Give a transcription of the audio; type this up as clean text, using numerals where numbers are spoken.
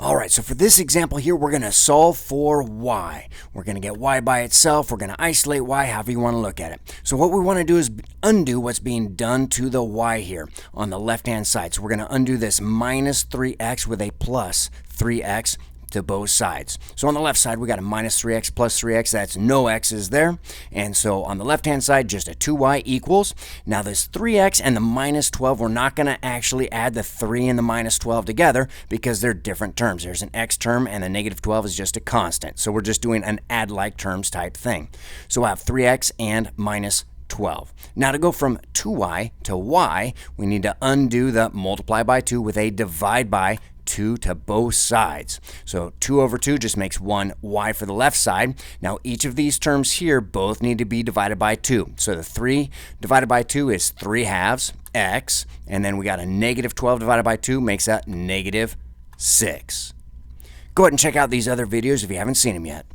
All right, so for this example here, we're going to solve for y. We're going to get y by itself. We're going to isolate y, however you want to look at it. So what we want to do is undo what's being done to the y here on the left-hand side. So we're going to undo this minus 3x with a plus 3x to both sides. So on the left side, we got a minus 3x plus 3x. That's no x's there. And so on the left-hand side, just a 2y equals. Now this 3x and the minus 12, we're not going to actually add the 3 and the minus 12 together because they're different terms. There's an x term and the negative 12 is just a constant. So we're just doing an add like terms type thing. So we'll have 3x and minus 12. Now to go from 2y to y, we need to undo the multiply by 2 with a divide by 2 to both sides. So 2 over 2 just makes 1y for the left side. Now each of these terms here both need to be divided by 2. So the 3 divided by 2 is 3 halves x, and then we got a negative 12 divided by 2 makes that negative 6. Go ahead and check out these other videos if you haven't seen them yet.